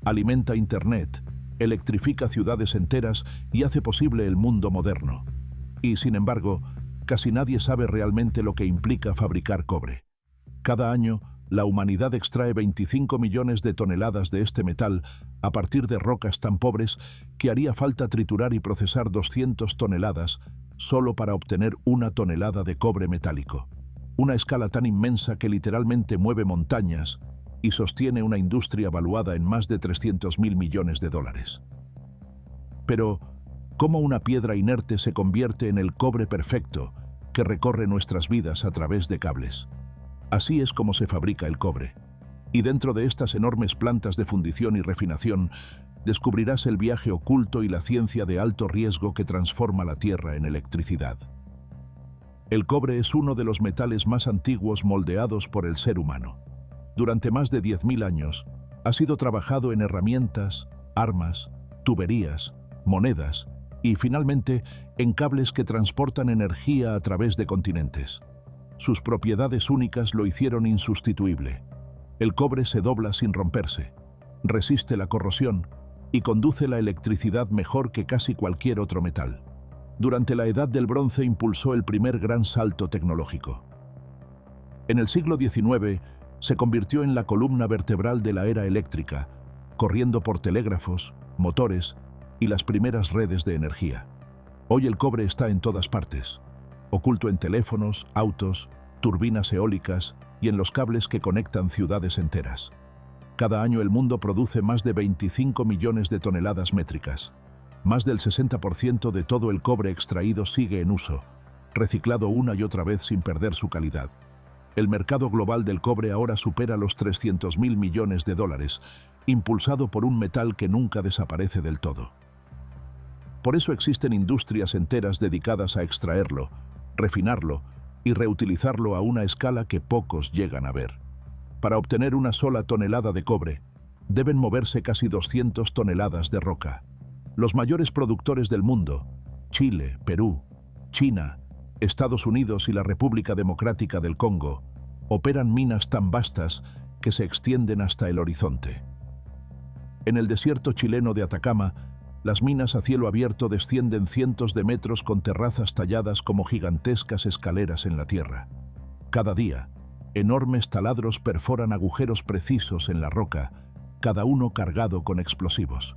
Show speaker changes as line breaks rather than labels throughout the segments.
alimenta Internet, electrifica ciudades enteras y hace posible el mundo moderno. Y, sin embargo, casi nadie sabe realmente lo que implica fabricar cobre. Cada año, la humanidad extrae 25 millones de toneladas de este metal a partir de rocas tan pobres que haría falta triturar y procesar 200 toneladas solo para obtener 1 tonelada de cobre metálico. Una escala tan inmensa que literalmente mueve montañas y sostiene una industria valuada en más de 300.000 millones de dólares. Pero, ¿cómo una piedra inerte se convierte en el cobre perfecto que recorre nuestras vidas a través de cables? Así es como se fabrica el cobre. Y dentro de estas enormes plantas de fundición y refinación, descubrirás el viaje oculto y la ciencia de alto riesgo que transforma la tierra en electricidad. El cobre es uno de los metales más antiguos moldeados por el ser humano. Durante más de 10.000 años, ha sido trabajado en herramientas, armas, tuberías, monedas y, finalmente, en cables que transportan energía a través de continentes. Sus propiedades únicas lo hicieron insustituible. El cobre se dobla sin romperse, resiste la corrosión y conduce la electricidad mejor que casi cualquier otro metal. Durante la Edad del Bronce impulsó el primer gran salto tecnológico. En el siglo XIX se convirtió en la columna vertebral de la era eléctrica, corriendo por telégrafos, motores y las primeras redes de energía. Hoy el cobre está en todas partes, oculto en teléfonos, autos, turbinas eólicas y en los cables que conectan ciudades enteras. Cada año el mundo produce más de 25 millones de toneladas métricas. Más del 60% de todo el cobre extraído sigue en uso, reciclado una y otra vez sin perder su calidad. El mercado global del cobre ahora supera los 300.000 millones de dólares, impulsado por un metal que nunca desaparece del todo. Por eso existen industrias enteras dedicadas a extraerlo, refinarlo y reutilizarlo a una escala que pocos llegan a ver. Para obtener una sola tonelada de cobre, deben moverse casi 200 toneladas de roca. Los mayores productores del mundo, Chile, Perú, China, Estados Unidos y la República Democrática del Congo, operan minas tan vastas que se extienden hasta el horizonte. En el desierto chileno de Atacama, las minas a cielo abierto descienden cientos de metros con terrazas talladas como gigantescas escaleras en la tierra. Cada día, enormes taladros perforan agujeros precisos en la roca, cada uno cargado con explosivos.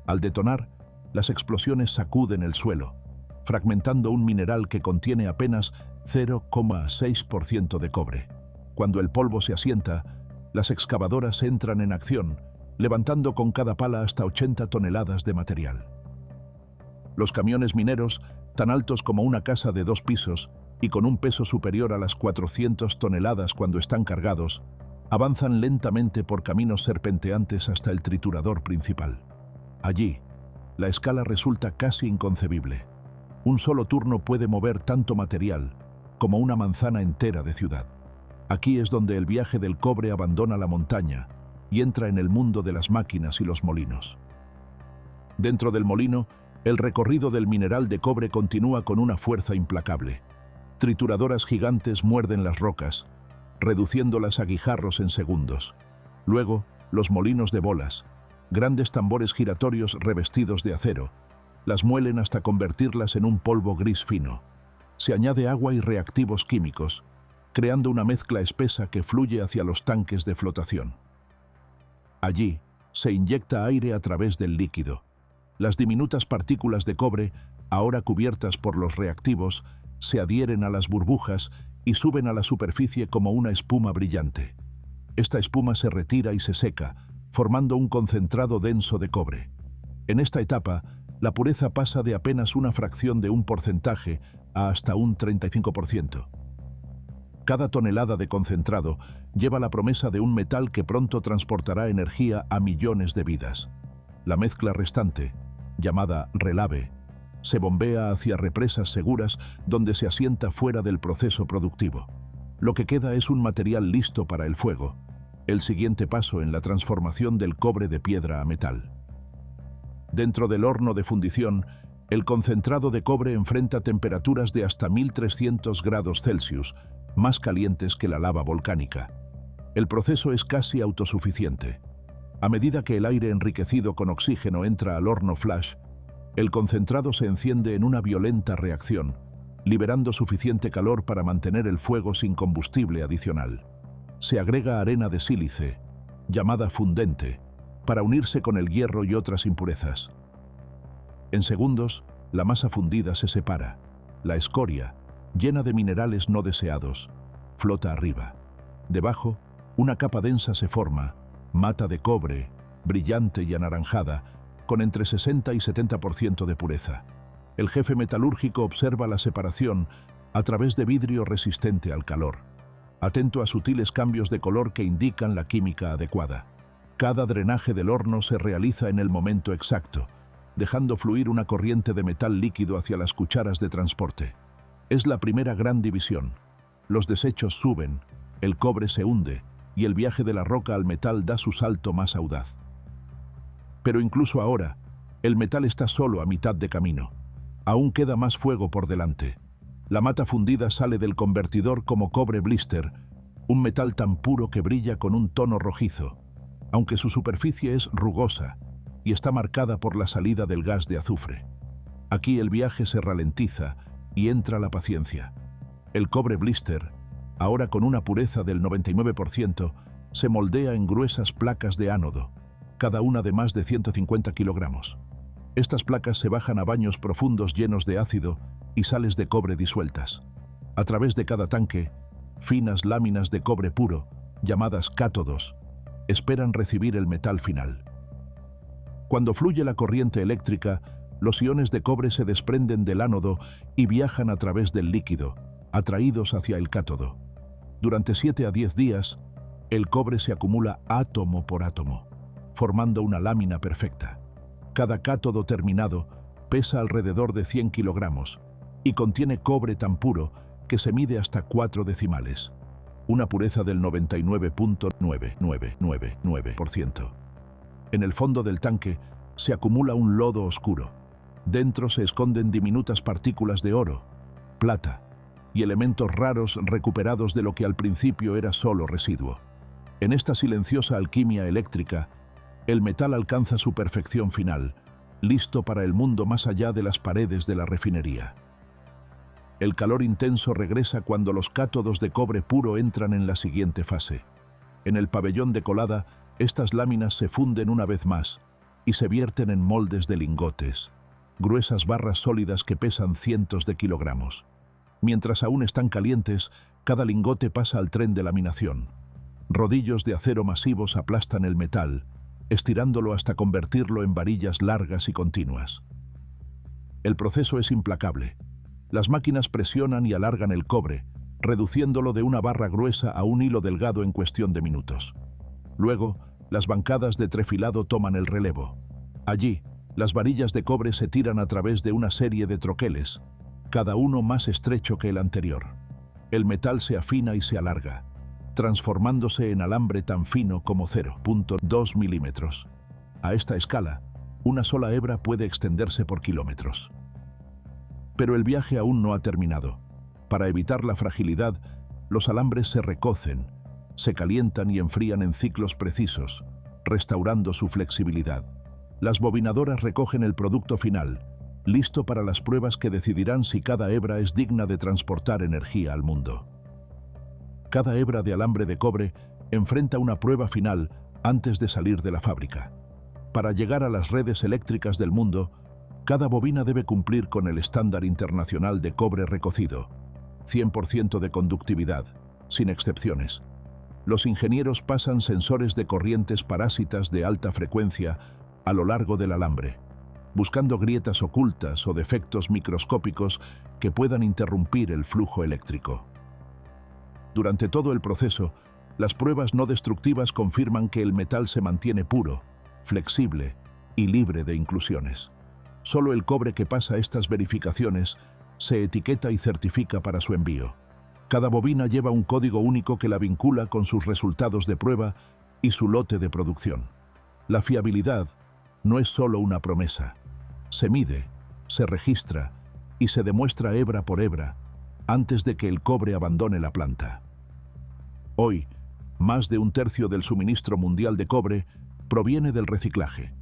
Al detonar, las explosiones sacuden el suelo, fragmentando un mineral que contiene apenas 0,6% de cobre. Cuando el polvo se asienta, las excavadoras entran en acción, levantando con cada pala hasta 80 toneladas de material. Los camiones mineros, tan altos como una casa de 2 pisos y con un peso superior a las 400 toneladas cuando están cargados, avanzan lentamente por caminos serpenteantes hasta el triturador principal. Allí, la escala resulta casi inconcebible. Un solo turno puede mover tanto material como una manzana entera de ciudad. Aquí es donde el viaje del cobre abandona la montaña y entra en el mundo de las máquinas y los molinos. Dentro del molino, el recorrido del mineral de cobre continúa con una fuerza implacable. Trituradoras gigantes muerden las rocas, reduciéndolas a guijarros en segundos. Luego, los molinos de bolas, grandes tambores giratorios revestidos de acero, las muelen hasta convertirlas en un polvo gris fino. Se añade agua y reactivos químicos, creando una mezcla espesa que fluye hacia los tanques de flotación. Allí, se inyecta aire a través del líquido. Las diminutas partículas de cobre, ahora cubiertas por los reactivos, se adhieren a las burbujas y suben a la superficie como una espuma brillante. Esta espuma se retira y se seca, formando un concentrado denso de cobre. En esta etapa, la pureza pasa de apenas una fracción de un porcentaje a hasta un 35%. Cada tonelada de concentrado lleva la promesa de un metal que pronto transportará energía a millones de vidas. La mezcla restante, llamada relave, se bombea hacia represas seguras donde se asienta fuera del proceso productivo. Lo que queda es un material listo para el fuego, el siguiente paso en la transformación del cobre de piedra a metal. Dentro del horno de fundición, el concentrado de cobre enfrenta temperaturas de hasta 1300 grados Celsius, más calientes que la lava volcánica. El proceso es casi autosuficiente. A medida que el aire enriquecido con oxígeno entra al horno flash, el concentrado se enciende en una violenta reacción, liberando suficiente calor para mantener el fuego sin combustible adicional. Se agrega arena de sílice, llamada fundente, para unirse con el hierro y otras impurezas. En segundos, la masa fundida se separa. La escoria, llena de minerales no deseados, flota arriba. Debajo, una capa densa se forma, mata de cobre, brillante y anaranjada, con entre 60 y 70% de pureza. El jefe metalúrgico observa la separación a través de vidrio resistente al calor, atento a sutiles cambios de color que indican la química adecuada. Cada drenaje del horno se realiza en el momento exacto, dejando fluir una corriente de metal líquido hacia las cucharas de transporte. Es la primera gran división. Los desechos suben, el cobre se hunde y el viaje de la roca al metal da su salto más audaz. Pero incluso ahora, el metal está solo a mitad de camino. Aún queda más fuego por delante. La mata fundida sale del convertidor como cobre blister, un metal tan puro que brilla con un tono rojizo, aunque su superficie es rugosa y está marcada por la salida del gas de azufre. Aquí el viaje se ralentiza y entra la paciencia. El cobre blister, ahora con una pureza del 99%, se moldea en gruesas placas de ánodo, cada una de más de 150 kilogramos. Estas placas se bajan a baños profundos llenos de ácido y sales de cobre disueltas. A través de cada tanque, finas láminas de cobre puro, llamadas cátodos, esperan recibir el metal final. Cuando fluye la corriente eléctrica, los iones de cobre se desprenden del ánodo y viajan a través del líquido, atraídos hacia el cátodo. Durante 7 a 10 días, el cobre se acumula átomo por átomo, formando una lámina perfecta. Cada cátodo terminado pesa alrededor de 100 kilogramos y contiene cobre tan puro que se mide hasta 4 decimales, una pureza del 99.9999%. En el fondo del tanque se acumula un lodo oscuro. Dentro se esconden diminutas partículas de oro, plata y elementos raros recuperados de lo que al principio era solo residuo. En esta silenciosa alquimia eléctrica, el metal alcanza su perfección final, listo para el mundo más allá de las paredes de la refinería. El calor intenso regresa cuando los cátodos de cobre puro entran en la siguiente fase. En el pabellón de colada, estas láminas se funden una vez más y se vierten en moldes de lingotes, gruesas barras sólidas que pesan cientos de kilogramos. Mientras aún están calientes, cada lingote pasa al tren de laminación. Rodillos de acero masivos aplastan el metal, estirándolo hasta convertirlo en varillas largas y continuas. El proceso es implacable. Las máquinas presionan y alargan el cobre, reduciéndolo de una barra gruesa a un hilo delgado en cuestión de minutos. Luego, las bancadas de trefilado toman el relevo. Allí, las varillas de cobre se tiran a través de una serie de troqueles, cada uno más estrecho que el anterior. El metal se afina y se alarga, transformándose en alambre tan fino como 0.2 milímetros. A esta escala, una sola hebra puede extenderse por kilómetros. Pero el viaje aún no ha terminado. Para evitar la fragilidad, los alambres se recocen, se calientan y enfrían en ciclos precisos, restaurando su flexibilidad. Las bobinadoras recogen el producto final, listo para las pruebas que decidirán si cada hebra es digna de transportar energía al mundo. Cada hebra de alambre de cobre enfrenta una prueba final antes de salir de la fábrica. Para llegar a las redes eléctricas del mundo, cada bobina debe cumplir con el estándar internacional de cobre recocido, 100% de conductividad, sin excepciones. Los ingenieros pasan sensores de corrientes parásitas de alta frecuencia a lo largo del alambre, buscando grietas ocultas o defectos microscópicos que puedan interrumpir el flujo eléctrico. Durante todo el proceso, las pruebas no destructivas confirman que el metal se mantiene puro, flexible y libre de inclusiones. Solo el cobre que pasa estas verificaciones se etiqueta y certifica para su envío. Cada bobina lleva un código único que la vincula con sus resultados de prueba y su lote de producción. La fiabilidad no es solo una promesa. Se mide, se registra y se demuestra hebra por hebra antes de que el cobre abandone la planta. Hoy, más de un tercio del suministro mundial de cobre proviene del reciclaje.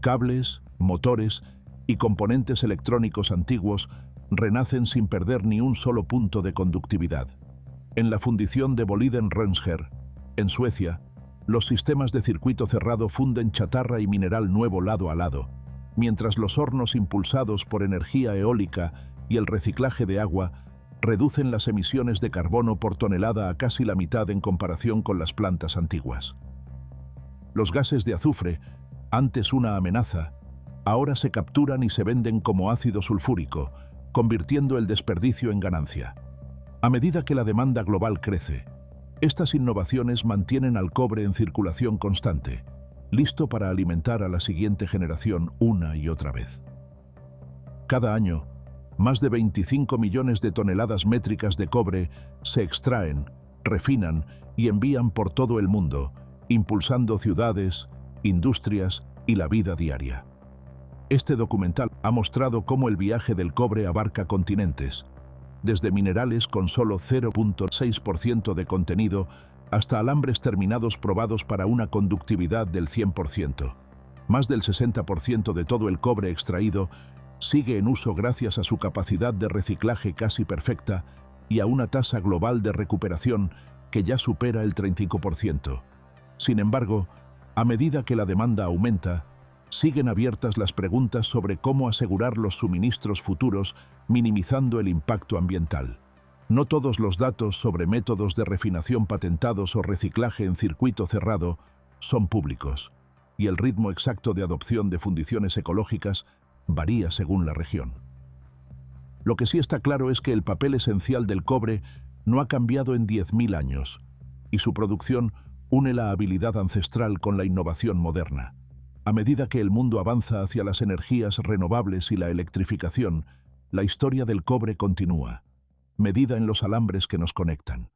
Cables, motores y componentes electrónicos antiguos renacen sin perder ni un solo punto de conductividad. En la fundición de Boliden Rönnskär, en Suecia, los sistemas de circuito cerrado funden chatarra y mineral nuevo lado a lado, mientras los hornos impulsados por energía eólica y el reciclaje de agua reducen las emisiones de carbono por tonelada a casi la mitad en comparación con las plantas antiguas. Los gases de azufre, antes una amenaza, ahora se capturan y se venden como ácido sulfúrico, convirtiendo el desperdicio en ganancia. A medida que la demanda global crece, estas innovaciones mantienen al cobre en circulación constante, listo para alimentar a la siguiente generación una y otra vez. Cada año, más de 25 millones de toneladas métricas de cobre se extraen, refinan y envían por todo el mundo, impulsando ciudades, industrias y la vida diaria. Este documental ha mostrado cómo el viaje del cobre abarca continentes, desde minerales con solo 0.6% de contenido hasta alambres terminados probados para una conductividad del 100%. Más del 60% de todo el cobre extraído sigue en uso gracias a su capacidad de reciclaje casi perfecta y a una tasa global de recuperación que ya supera el 35%. Sin embargo, a medida que la demanda aumenta, siguen abiertas las preguntas sobre cómo asegurar los suministros futuros, minimizando el impacto ambiental. No todos los datos sobre métodos de refinación patentados o reciclaje en circuito cerrado son públicos, y el ritmo exacto de adopción de fundiciones ecológicas varía según la región. Lo que sí está claro es que el papel esencial del cobre no ha cambiado en 10.000 años, y su producción une la habilidad ancestral con la innovación moderna. A medida que el mundo avanza hacia las energías renovables y la electrificación, la historia del cobre continúa, medida en los alambres que nos conectan.